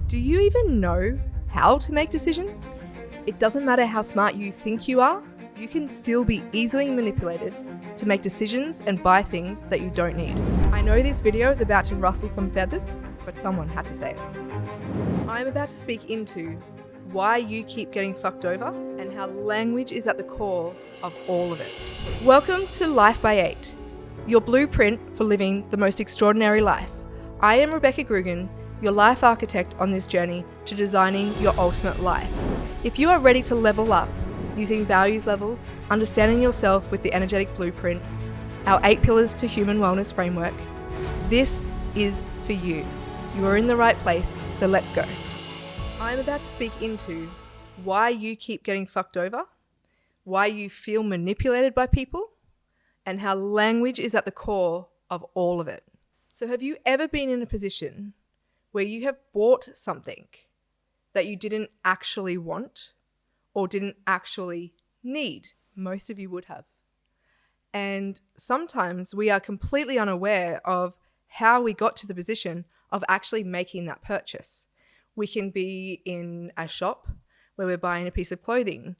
Do you even know how to make decisions? It doesn't matter how smart you think you are, you can still be easily manipulated to make decisions and buy things that you don't need. I know this video is about to rustle some feathers, but someone had to say it. I'm about to speak into why you keep getting fucked over and how language is at the core of all of it. Welcome to Life by 8, your blueprint for living the most extraordinary life. I am Rebecca Grugan, your life architect on this journey to designing your ultimate life. If you are ready to level up using values levels, understanding yourself with the energetic blueprint, our 8 pillars to human wellness framework, this is for you. You are in the right place, so let's go. I'm about to speak into why you keep getting fucked over, why you feel manipulated by people, and how language is at the core of all of it. So have you ever been in a position where you have bought something that you didn't actually want or didn't actually need? Most of you would have. And sometimes we are completely unaware of how we got to the position of actually making that purchase. We can be in a shop where we're buying a piece of clothing.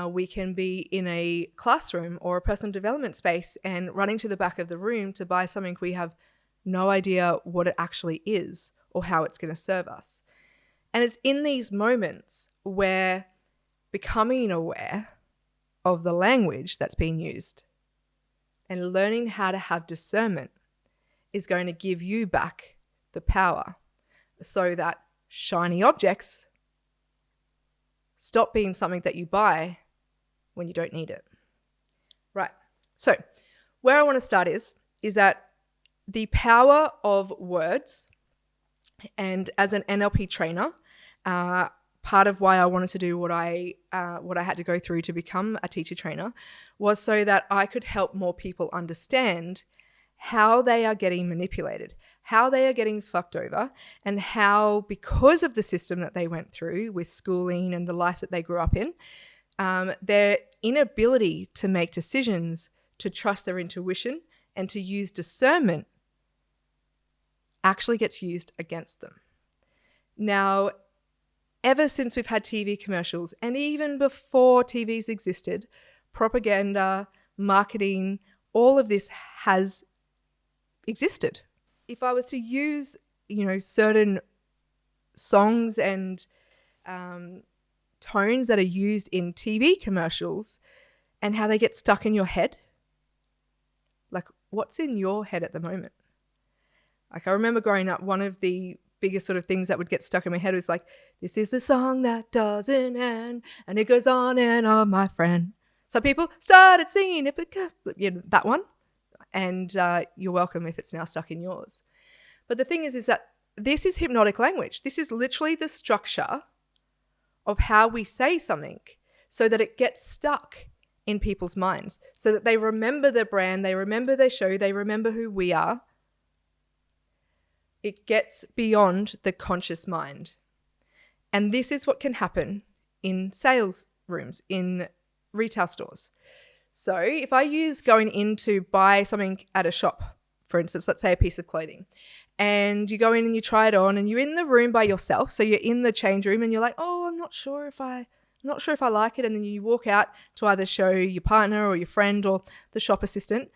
We can be in a classroom or a personal development space and running to the back of the room to buy something we have no idea what it actually is or how it's going to serve us. And it's in these moments where becoming aware of the language that's being used and learning how to have discernment is going to give you back the power so that shiny objects stop being something that you buy when you don't need it. Right. So where I want to start is that the power of words, and as an NLP trainer, part of why I wanted to do what I had to go through to become a teacher trainer was so that I could help more people understand how they are getting manipulated, how they are getting fucked over, and how, because of the system that they went through with schooling and the life that they grew up in, their inability to make decisions, to trust their intuition, and to use discernment actually gets used against them. Now, ever since we've had TV commercials, and even before TVs existed, propaganda, marketing, all of this has existed. If I was to use, certain songs and tones that are used in TV commercials and how they get stuck in your head, like what's in your head at the moment? Like I remember growing up, one of the biggest sort of things that would get stuck in my head was like, this is the song that doesn't end and it goes on and on, my friend. So people started singing that one. And you're welcome if it's now stuck in yours. But the thing is that this is hypnotic language. This is literally the structure of how we say something so that it gets stuck in people's minds, so that they remember the brand, they remember their show, they remember who we are. It gets beyond the conscious mind. And this is what can happen in sales rooms, in retail stores. So if I use going in to buy something at a shop, for instance, let's say a piece of clothing, and you go in and you try it on and you're in the room by yourself. So you're in the change room and you're like, oh, I'm not sure if I like it. And then you walk out to either show your partner or your friend or the shop assistant.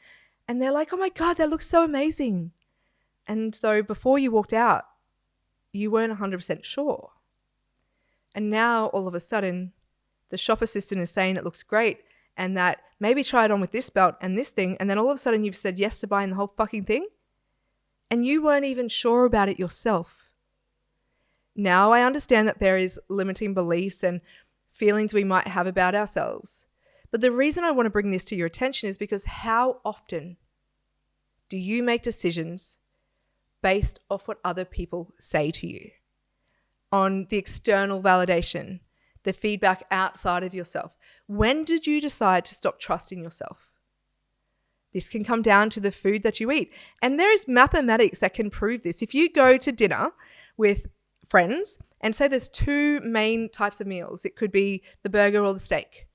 And they're like, oh my God, that looks so amazing. And though before you walked out, you weren't 100% sure. And now all of a sudden, the shop assistant is saying it looks great and that maybe try it on with this belt and this thing. And then all of a sudden you've said yes to buying the whole fucking thing. And you weren't even sure about it yourself. Now I understand that there is limiting beliefs and feelings we might have about ourselves. But the reason I want to bring this to your attention is because how often do you make decisions based off what other people say to you, on the external validation, the feedback outside of yourself? When did you decide to stop trusting yourself? This can come down to the food that you eat. And there is mathematics that can prove this. If you go to dinner with friends and say there's 2 main types of meals, it could be the burger or the steak.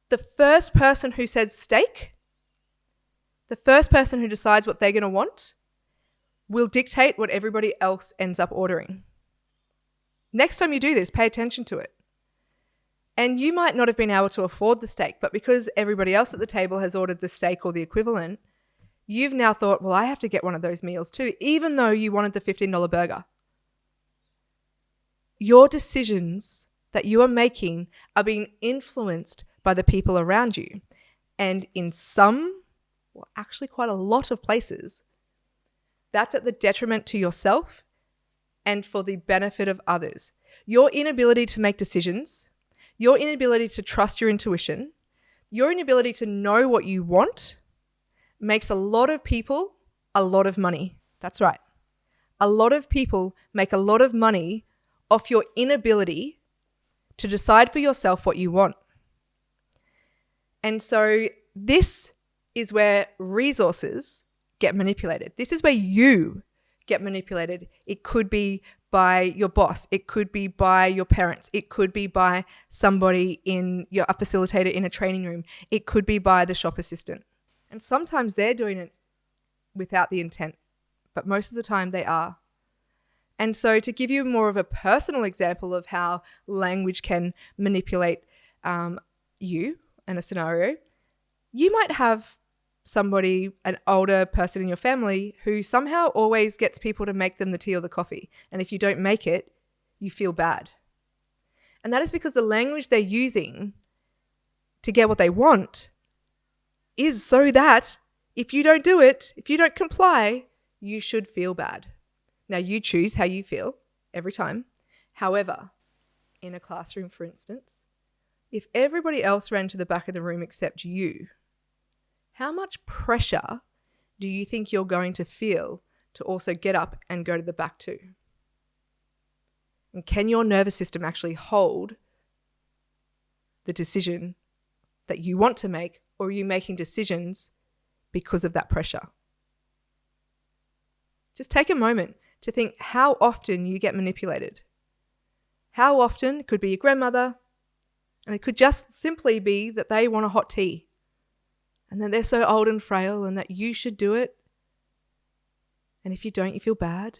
The first person who says steak, the first person who decides what they're going to want, will dictate what everybody else ends up ordering. Next time you do this, pay attention to it. And you might not have been able to afford the steak, but because everybody else at the table has ordered the steak or the equivalent, you've now thought, well, I have to get one of those meals too, even though you wanted the $15 burger. Your decisions that you are making are being influenced by the people around you. And in some, well, actually quite a lot of places, that's at the detriment to yourself and for the benefit of others. Your inability to make decisions, your inability to trust your intuition, your inability to know what you want makes a lot of people a lot of money. That's right. A lot of people make a lot of money off your inability to decide for yourself what you want. And so this is where resources get manipulated. This is where you get manipulated. It could be by your boss. It could be by your parents. It could be by somebody a facilitator in a training room. It could be by the shop assistant. And sometimes they're doing it without the intent, but most of the time they are. And so to give you more of a personal example of how language can manipulate you and a scenario, you might have somebody, an older person in your family, who somehow always gets people to make them the tea or the coffee. And if you don't make it, you feel bad. And that is because the language they're using to get what they want is so that if you don't do it, if you don't comply, you should feel bad. Now, you choose how you feel every time. However, in a classroom, for instance, if everybody else ran to the back of the room except you, how much pressure do you think you're going to feel to also get up and go to the back too? And can your nervous system actually hold the decision that you want to make, or are you making decisions because of that pressure? Just take a moment to think how often you get manipulated. How often? It could be your grandmother, and it could just simply be that they want a hot tea and that they're so old and frail and that you should do it. And if you don't, you feel bad.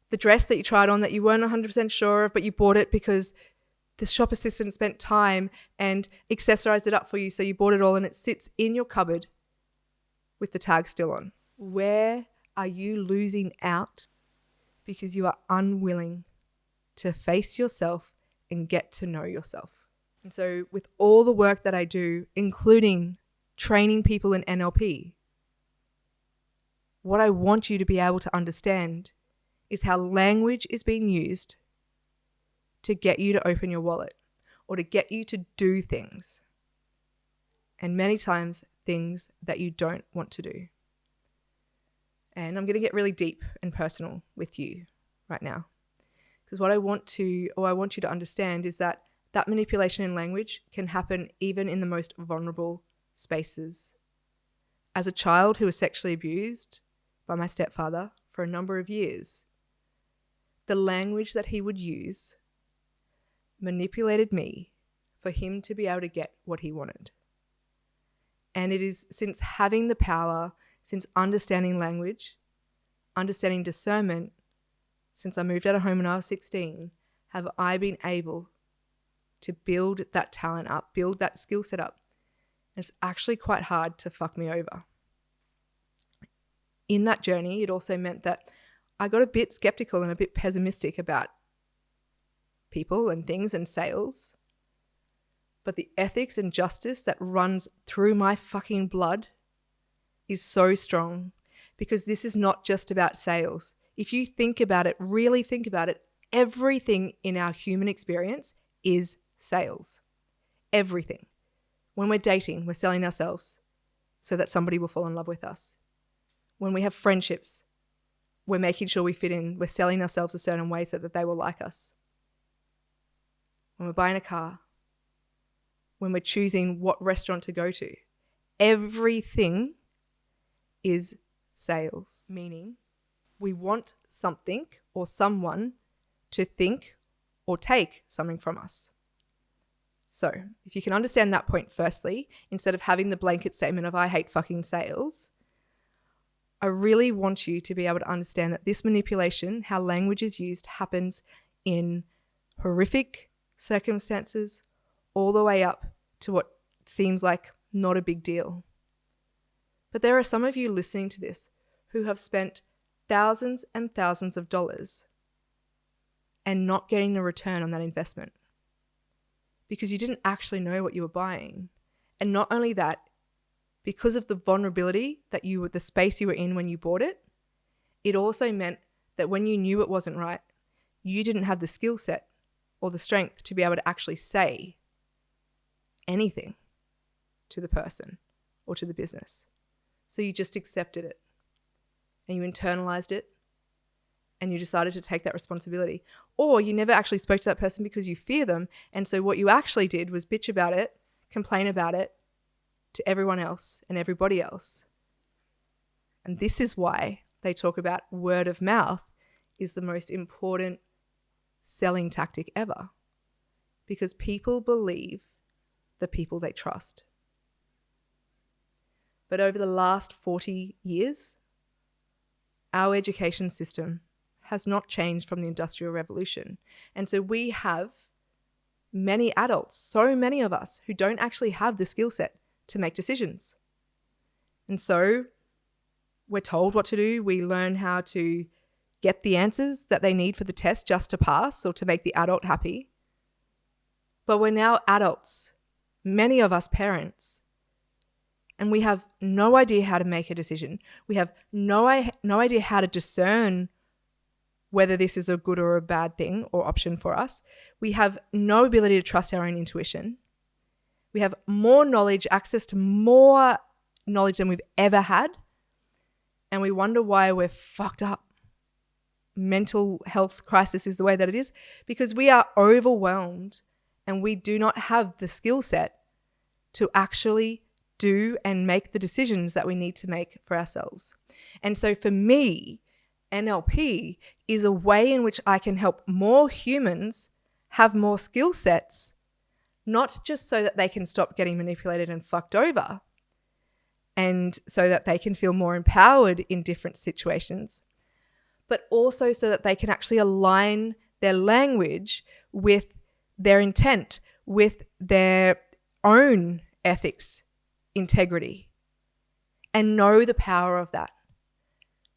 The dress that you tried on that you weren't 100% sure of, but you bought it because the shop assistant spent time and accessorized it up for you, so you bought it all and it sits in your cupboard with the tag still on. Where are you losing out because you are unwilling to face yourself and get to know yourself? And so with all the work that I do, including training people in NLP, what I want you to be able to understand is how language is being used to get you to open your wallet or to get you to do things. And many times, things that you don't want to do. And I'm going to get really deep and personal with you right now. Because what I want you to understand is that manipulation in language can happen even in the most vulnerable spaces. As a child who was sexually abused by my stepfather for a number of years, the language that he would use manipulated me for him to be able to get what he wanted. And it is since having the power, since understanding language, understanding discernment, since I moved out of home when I was 16, have I been able to build that talent up, build that skill set up. And it's actually quite hard to fuck me over. In that journey, it also meant that I got a bit skeptical and a bit pessimistic about people and things and sales. But the ethics and justice that runs through my fucking blood is so strong, because this is not just about sales. If you think about it, really think about it, everything in our human experience is sales. Everything. When we're dating, we're selling ourselves so that somebody will fall in love with us. When we have friendships, we're making sure we fit in. We're selling ourselves a certain way so that they will like us. When we're buying a car, when we're choosing what restaurant to go to, everything is sales, meaning we want something or someone to think or take something from us. So if you can understand that point firstly, instead of having the blanket statement of I hate fucking sales, I really want you to be able to understand that this manipulation, how language is used, happens in horrific circumstances, all the way up to what seems like not a big deal. But there are some of you listening to this who have spent thousands and thousands of dollars and not getting a return on that investment because you didn't actually know what you were buying. And not only that, because of the vulnerability that the space you were in when you bought it, it also meant that when you knew it wasn't right, you didn't have the skill set or the strength to be able to actually say anything to the person or to the business. So you just accepted it and you internalized it and you decided to take that responsibility. Or you never actually spoke to that person because you fear them. And so what you actually did was bitch about it, complain about it to everyone else and everybody else. And this is why they talk about word of mouth is the most important selling tactic ever, because people believe the people they trust. But over the last 40 years, our education system has not changed from the Industrial Revolution. And so we have many adults, so many of us, who don't actually have the skill set to make decisions. And so we're told what to do. We learn how to get the answers that they need for the test just to pass or to make the adult happy. But we're now adults, many of us parents, and we have no idea how to make a decision. We have no idea how to discern whether this is a good or a bad thing or option for us. We have no ability to trust our own intuition. We have more knowledge, access to more knowledge than we've ever had. And we wonder why we're fucked up. Mental health crisis is the way that it is because we are overwhelmed and we do not have the skill set to actually do and make the decisions that we need to make for ourselves. And so for me, NLP is a way in which I can help more humans have more skill sets, not just so that they can stop getting manipulated and fucked over, and so that they can feel more empowered in different situations, but also so that they can actually align their language with their intent, with their own ethics, integrity, and know the power of that.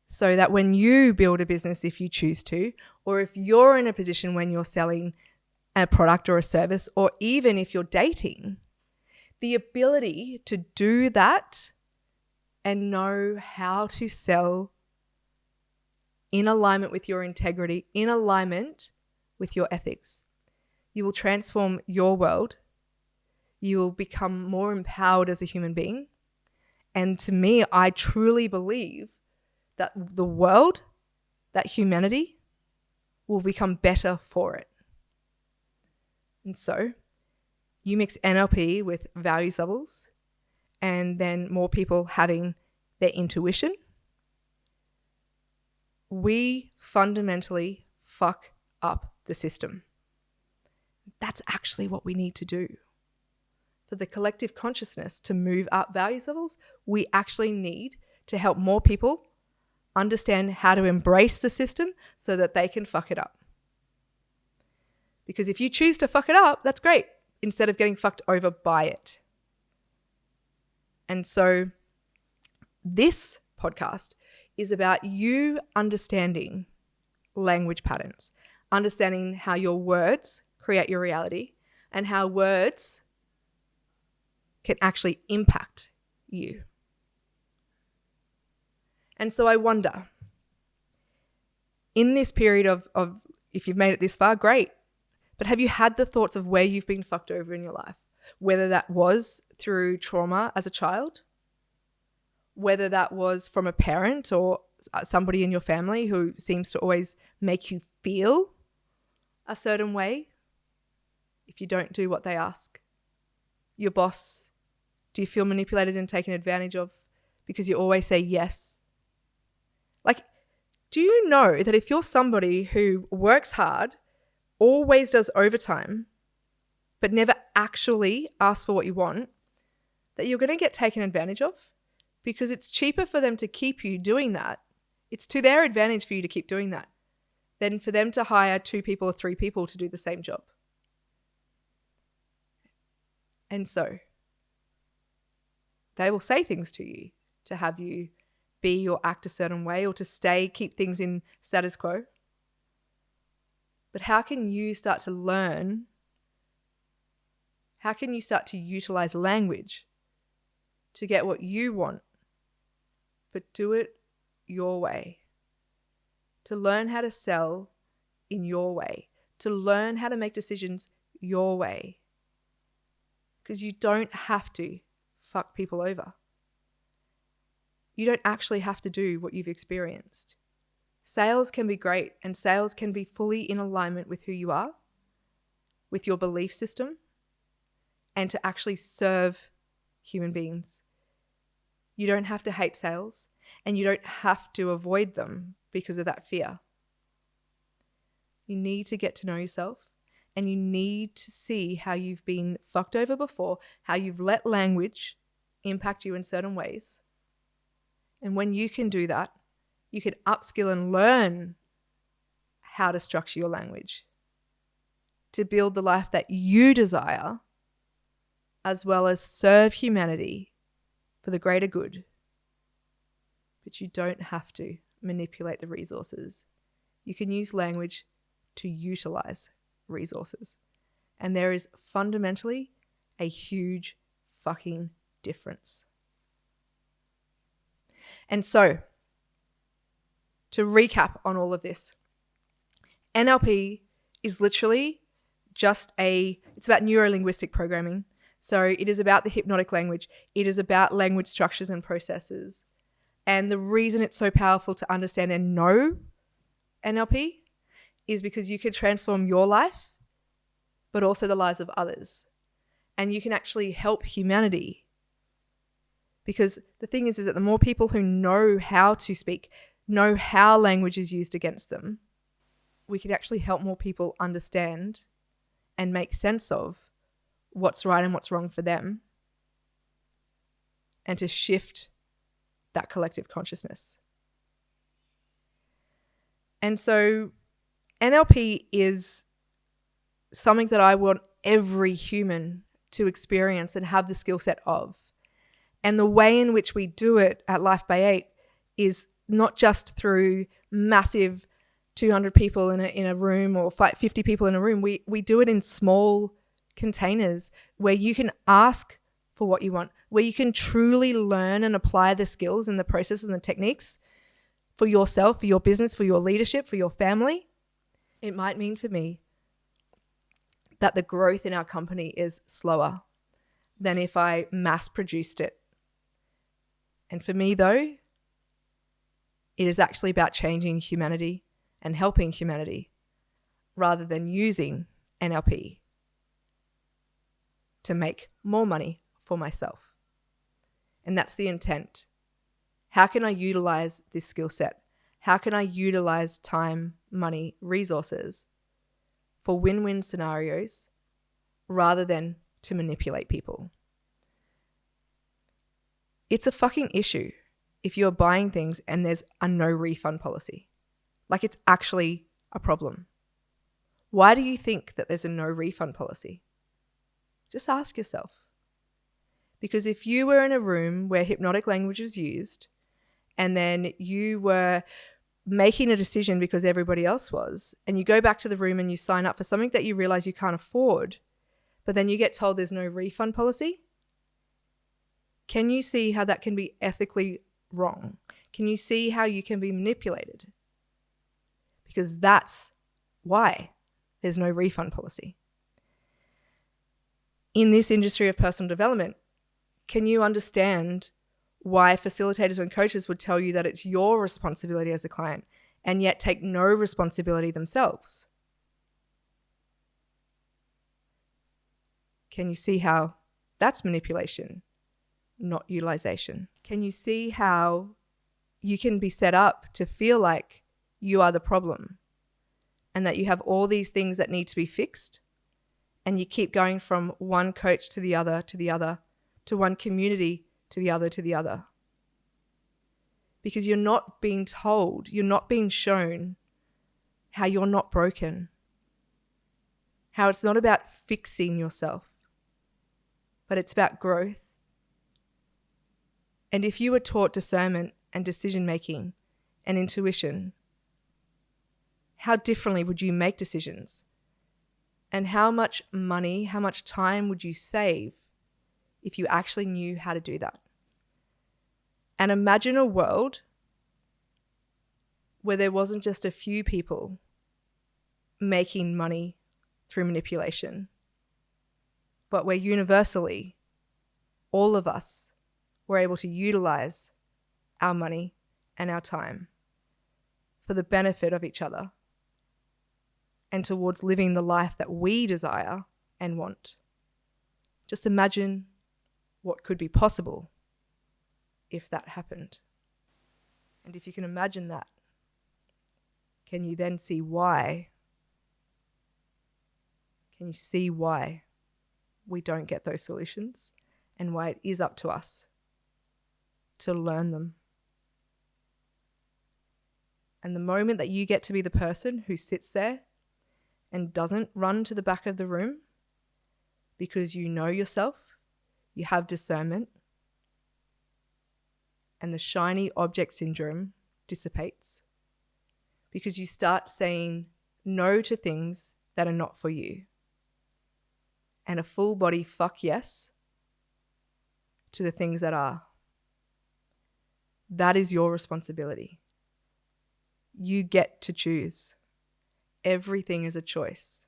So that when you build a business, if you choose to, or if you're in a position when you're selling a product or a service, or even if you're dating, the ability to do that and know how to sell in alignment with your integrity, in alignment with your ethics, you will transform your world. You will become more empowered as a human being. And to me, I truly believe that the world, that humanity, will become better for it. And so you mix NLP with values levels and then more people having their intuition. We fundamentally fuck up the system. That's actually what we need to do. For the collective consciousness to move up values levels, we actually need to help more people understand how to embrace the system so that they can fuck it up. Because if you choose to fuck it up, that's great, instead of getting fucked over by it. And so this podcast is about you understanding language patterns, understanding how your words create your reality and how words can actually impact you. And so I wonder, in this period of if you've made it this far, great. But have you had the thoughts of where you've been fucked over in your life? Whether that was through trauma as a child, whether that was from a parent or somebody in your family who seems to always make you feel a certain way if you don't do what they ask. Your boss, do you feel manipulated and taken advantage of because you always say yes? Like, do you know that if you're somebody who works hard, always does overtime, but never actually asks for what you want, that you're going to get taken advantage of? Because it's cheaper for them to keep you doing that. It's to their advantage for you to keep doing that. than for them to hire 2 people or 3 people to do the same job. And so they will say things to you to have you be or act a certain way or to keep things in status quo. But how can you start to learn? How can you start to utilize language to get what you want, but do it your way? To learn how to sell in your way, to learn how to make decisions your way. Because you don't have to fuck people over. You don't actually have to do what you've experienced. Sales can be great, and sales can be fully in alignment with who you are, with your belief system, and to actually serve human beings. You don't have to hate sales, and you don't have to avoid them because of that fear. You need to get to know yourself, and you need to see how you've been fucked over before, how you've let language impact you in certain ways. And when you can do that, you can upskill and learn how to structure your language to build the life that you desire, as well as serve humanity for the greater good. But you don't have to manipulate the resources. You can use language to utilize resources. And there is fundamentally a huge fucking difference. And so, to recap on all of this, NLP is literally it's about neuro-linguistic programming. So it is about the hypnotic language. It is about language structures and processes. And the reason it's so powerful to understand and know NLP is because you can transform your life, but also the lives of others. And you can actually help humanity. Because the thing is that the more people who know how to speak, know how language is used against them, we can actually help more people understand and make sense of what's right and what's wrong for them, and to shift that collective consciousness. And so NLP is something that I want every human to experience and have the skill set of. And the way in which we do it at Life by 8 is not just through massive 200 people in a room or 50 people in a room. We do it in small containers where you can ask for what you want, where you can truly learn and apply the skills and the processes and the techniques for yourself, for your business, for your leadership, for your family. It might mean for me that the growth in our company is slower than if I mass produced it. And for me though, it is actually about changing humanity and helping humanity rather than using NLP to make more money for myself. And that's the intent. How can I utilize this skill set? How can I utilize time, money, resources for win-win scenarios rather than to manipulate people? It's a fucking issue if you're buying things and there's a no refund policy. Like, it's actually a problem. Why do you think that there's a no refund policy? Just ask yourself. Because if you were in a room where hypnotic language was used and then you were making a decision because everybody else was, and you go back to the room and you sign up for something that you realize you can't afford, but then you get told there's no refund policy, can you see how that can be ethically wrong? Can you see how you can be manipulated? Because that's why there's no refund policy. In this industry of personal development, can you understand why facilitators and coaches would tell you that it's your responsibility as a client and yet take no responsibility themselves? Can you see how that's manipulation, not utilization? Can you see how you can be set up to feel like you are the problem and that you have all these things that need to be fixed, and you keep going from one coach to the other, to one community to the other? Because you're not being told, you're not being shown how you're not broken, how it's not about fixing yourself, but it's about growth. And if you were taught discernment and decision making and intuition, how differently would you make decisions? And how much money, how much time would you save if you actually knew how to do that? And imagine a world where there wasn't just a few people making money through manipulation, but where universally all of us were able to utilize our money and our time for the benefit of each other and towards living the life that we desire and want. Just imagine what could be possible if that happened. And if you can imagine that, can you then see why? Can you see why we don't get those solutions and why it is up to us to learn them? And the moment that you get to be the person who sits there and doesn't run to the back of the room because you know yourself, you have discernment, and the shiny object syndrome dissipates because you start saying no to things that are not for you and a full body fuck yes to the things that are. That is your responsibility. You get to choose. Everything is a choice.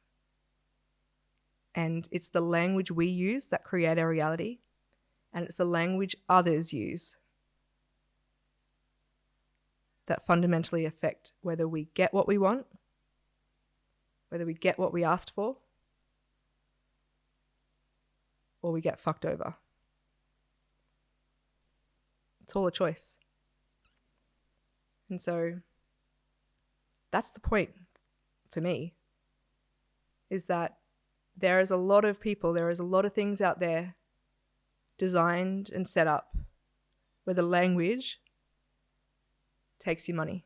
And it's the language we use that create our reality, and it's the language others use that fundamentally affect whether we get what we want, whether we get what we asked for, or we get fucked over. It's all a choice. And so that's the point for me, is that there is a lot of people, there is a lot of things out there designed and set up where the language takes your money.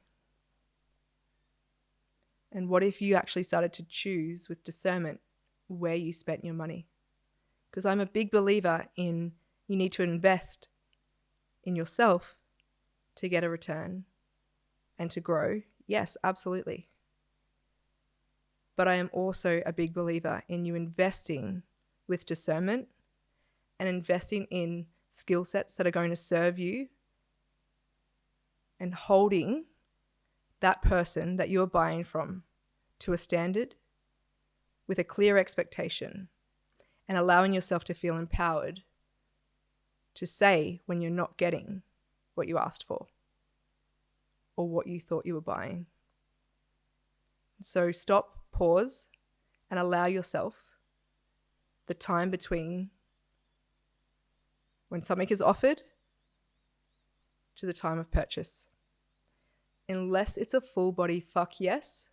And what if you actually started to choose with discernment where you spent your money? Because I'm a big believer in you need to invest in yourself to get a return and to grow. Yes, absolutely. But I am also a big believer in you investing with discernment and investing in skill sets that are going to serve you and holding that person that you're buying from to a standard with a clear expectation and allowing yourself to feel empowered to say when you're not getting what you asked for or what you thought you were buying. So stop, pause, and allow yourself the time between when something is offered to the time of purchase. Unless it's a full body fuck yes,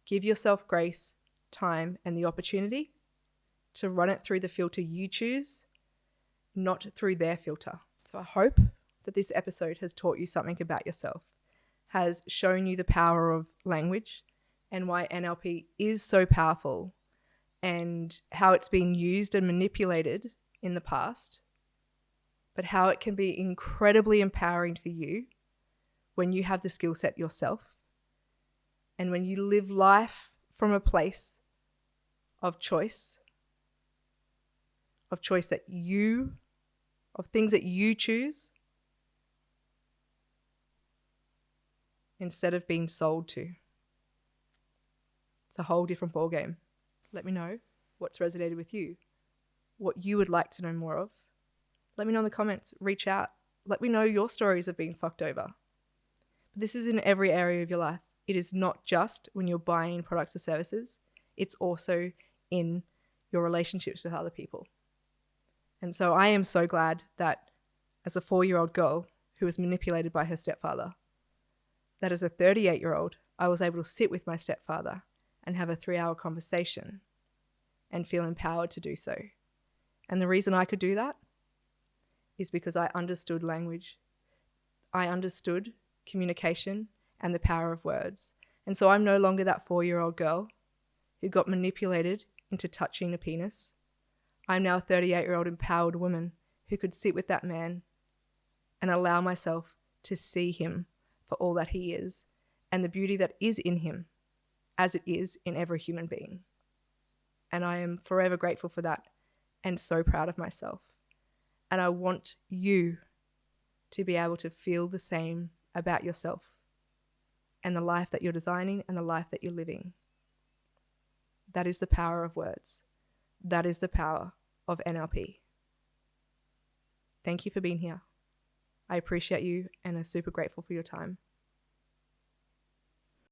give yourself grace, time, and the opportunity to run it through the filter you choose, not through their filter. So I hope that this episode has taught you something about yourself, has shown you the power of language and why NLP is so powerful and how it's been used and manipulated in the past, but how it can be incredibly empowering for you when you have the skill set yourself and when you live life from a place of choice of things that you choose instead of being sold to. It's a whole different ballgame. Let me know what's resonated with you, what you would like to know more of. Let me know in the comments, reach out. Let me know your stories of being fucked over. But this is in every area of your life. It is not just when you're buying products or services. It's also in your relationships with other people. And so I am so glad that as a 4-year-old girl who was manipulated by her stepfather, that as a 38-year-old, I was able to sit with my stepfather and have a 3-hour conversation and feel empowered to do so. And the reason I could do that is because I understood language. I understood communication and the power of words. And so I'm no longer that 4-year-old girl who got manipulated into touching a penis. I'm now a 38-year-old empowered woman who could sit with that man and allow myself to see him for all that he is and the beauty that is in him as it is in every human being. And I am forever grateful for that and so proud of myself. And I want you to be able to feel the same about yourself and the life that you're designing and the life that you're living. That is the power of words. That is the power of NLP. Thank you for being here. I appreciate you and am super grateful for your time.